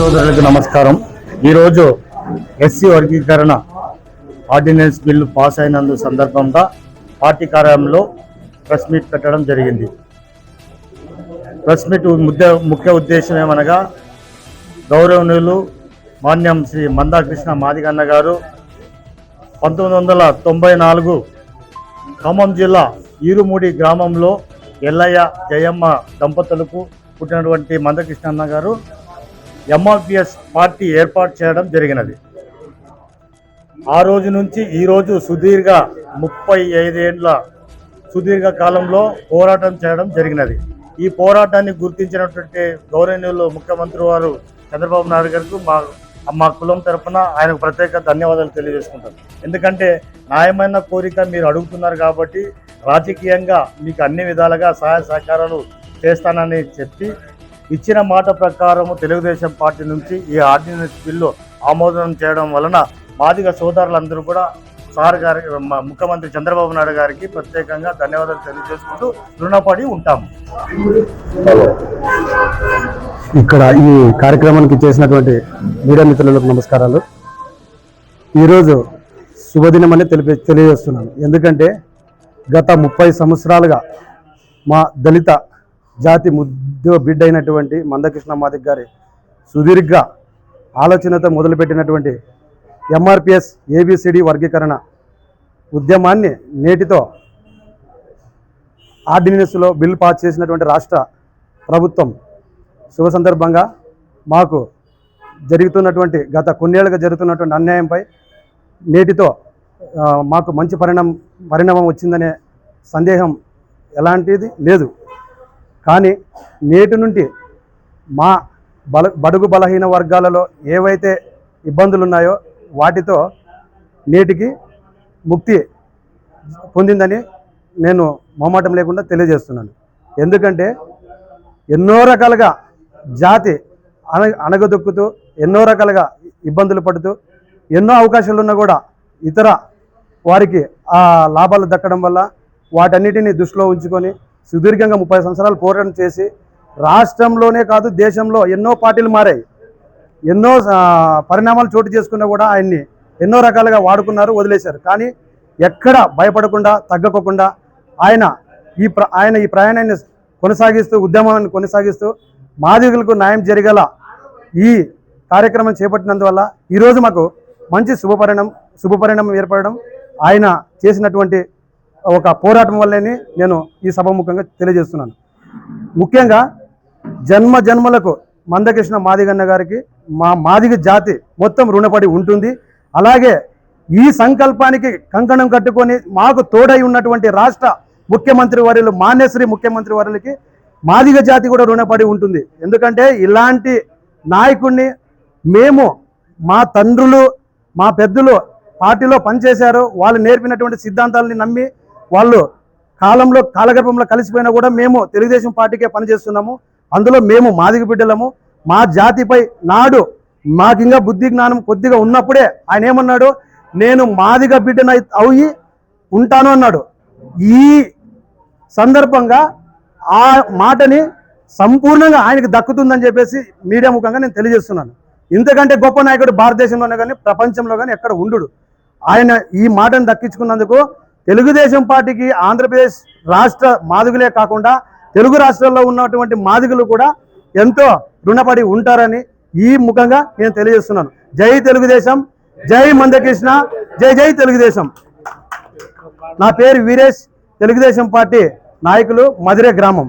సోదరులకు నమస్కారం. ఈరోజు ఎస్సీ వర్గీకరణ ఆర్డినెన్స్ బిల్లు పాస్ అయినందు సందర్భంగా పార్టీ కార్యాలయంలో ప్రెస్ మీట్ పెట్టడం జరిగింది. ప్రెస్ మీట్ ముఖ్య ఉద్దేశం ఏమనగా గౌరవనీయులు మాన్యం శ్రీ మందాకృష్ణ మాదిగన్న గారు 1994 ఖమ్మం జిల్లా ఈరుమూడి గ్రామంలో ఎల్లయ్య జయమ్మ దంపతులకు పుట్టినటువంటి మందకృష్ణ అన్న గారు ఎంఆర్పిఎస్ పార్టీ ఏర్పాటు చేయడం జరిగినది. ఆ రోజు నుంచి ఈరోజు సుదీర్ఘ 35 ఏళ్ల సుదీర్ఘ కాలంలో పోరాటం చేయడం జరిగినది. ఈ పోరాటాన్ని గుర్తించినటువంటి గౌరవనీయులు ముఖ్యమంత్రి వారు చంద్రబాబు నాయుడు గారికి మా కులం తరఫున ఆయనకు ప్రత్యేక ధన్యవాదాలు తెలియజేసుకుంటాను. ఎందుకంటే న్యాయమైన కోరిక మీరు అడుగుతున్నారు కాబట్టి రాజకీయంగా మీకు అన్ని విధాలుగా సహాయ సహకారాలు చేస్తానని చెప్పి ఇచ్చిన మాట ప్రకారము తెలుగుదేశం పార్టీ నుంచి ఈ ఆర్డినెన్స్ బిల్లు ఆమోదం చేయడం వలన మాదిగ సోదరులందరూ కూడా సార్ గారి ముఖ్యమంత్రి చంద్రబాబు నాయుడు గారికి ప్రత్యేకంగా ధన్యవాదాలు తెలియజేసుకుంటూ రుణపడి ఉంటాము. ఇక్కడ ఈ కార్యక్రమానికి చేసినటువంటి మీడియా మిత్రులకు నమస్కారాలు. ఈరోజు శుభదినమని తెలియజేస్తున్నాను. ఎందుకంటే గత 30 సంవత్సరాలుగా మా దళిత జాతి బిడ్డ అయినటువంటి మందకృష్ణ మాదిగ గారి సుదీర్ఘ ఆలోచనతో మొదలుపెట్టినటువంటి ఎంఆర్పిఎస్ ఏబిసిడి వర్గీకరణ ఉద్యమాన్ని నేటితో ఆర్డినెన్స్లో బిల్ పాస్ చేసినటువంటి రాష్ట్ర ప్రభుత్వం శుభ సందర్భంగా మాకు జరుగుతున్నటువంటి గత కొన్నేళ్లుగా జరుగుతున్నటువంటి అన్యాయంపై నేటితో మాకు మంచి పరిణామం వచ్చిందనే సందేహం ఎలాంటిది లేదు. కానీ నేటి నుండి మా బడుగు బలహీన వర్గాలలో ఏవైతే ఇబ్బందులు ఉన్నాయో వాటితో నేటికి ముక్తి పొందిందని నేను మొహమాటం లేకుండా తెలియజేస్తున్నాను. ఎందుకంటే ఎన్నో రకాలుగా జాతి అణగదొక్కుతూ ఎన్నో రకాలుగా ఇబ్బందులు పడుతూ ఎన్నో అవకాశాలు ఉన్నా కూడా ఇతర వారికి ఆ లాభాలు దక్కడం వల్ల వాటన్నిటిని దృష్టిలో ఉంచుకొని సుదీర్ఘంగా 30 సంవత్సరాలు పోరాటం చేసి రాష్ట్రంలోనే కాదు దేశంలో ఎన్నో పార్టీలు మారాయి, ఎన్నో పరిణామాలు చోటు చేసుకున్నా కూడా ఆయన్ని ఎన్నో రకాలుగా వాడుకున్నారు, వదిలేశారు. కానీ ఎక్కడ భయపడకుండా తగ్గకోకుండా ఆయన ఈ ప్రయాణాన్ని కొనసాగిస్తూ ఉద్యమాన్ని కొనసాగిస్తూ మాదిగలకు న్యాయం జరిగేలా ఈ కార్యక్రమం చేపట్టినందువల్ల ఈరోజు మాకు మంచి శుభపరిణామం ఏర్పడడం ఆయన చేసినటువంటి ఒక పోరాటం వల్లనే నేను ఈ సభాముఖంగా తెలియజేస్తున్నాను. ముఖ్యంగా జన్మలకు మందకృష్ణ మాదిగన్న గారికి మా మాదిగ జాతి మొత్తం రుణపడి ఉంటుంది. అలాగే ఈ సంకల్పానికి కంకణం కట్టుకొని మాకు తోడై ఉన్నటువంటి రాష్ట్ర ముఖ్యమంత్రి వర్యులు మాన్యశ్రీ ముఖ్యమంత్రి వర్యులకి మాదిగ జాతి కూడా రుణపడి ఉంటుంది. ఎందుకంటే ఇలాంటి నాయకుడిని మేము మా తండ్రులు మా పెద్దలు పార్టీలో పనిచేశారు, వాళ్ళు నేర్పినటువంటి సిద్ధాంతాలని నమ్మి వాళ్ళు కాలగర్భంలో కలిసిపోయినా కూడా మేము తెలుగుదేశం పార్టీకే పనిచేస్తున్నాము. అందులో మేము మాదిగ బిడ్డలము. మా జాతిపై నాడు మాకింకా బుద్ధి జ్ఞానం కొద్దిగా ఉన్నప్పుడే ఆయన ఏమన్నాడు, నేను మాదిగ బిడ్డన అయి ఉంటాను అన్నాడు. ఈ సందర్భంగా ఆ మాటని సంపూర్ణంగా ఆయనకు దక్కుతుందని చెప్పేసి మీడియా ముఖంగా నేను తెలియజేస్తున్నాను. ఇంతకంటే గొప్ప నాయకుడు భారతదేశంలోనే కానీ ప్రపంచంలో కానీ ఎక్కడ ఉండడు. ఆయన ఈ మాటను దక్కించుకున్నందుకు తెలుగుదేశం పార్టీకి ఆంధ్రప్రదేశ్ రాష్ట్ర మాదిగులే కాకుండా తెలుగు రాష్ట్రాల్లో ఉన్నటువంటి మాదిగులు కూడా ఎంతో రుణపడి ఉంటారని ఈ ముఖంగా నేను తెలియజేస్తున్నాను. జై తెలుగుదేశం, జై మందకృష్ణ, జై జై తెలుగుదేశం. నా పేరు వీరేష్, తెలుగుదేశం పార్టీ నాయకులు, మధిరే గ్రామం.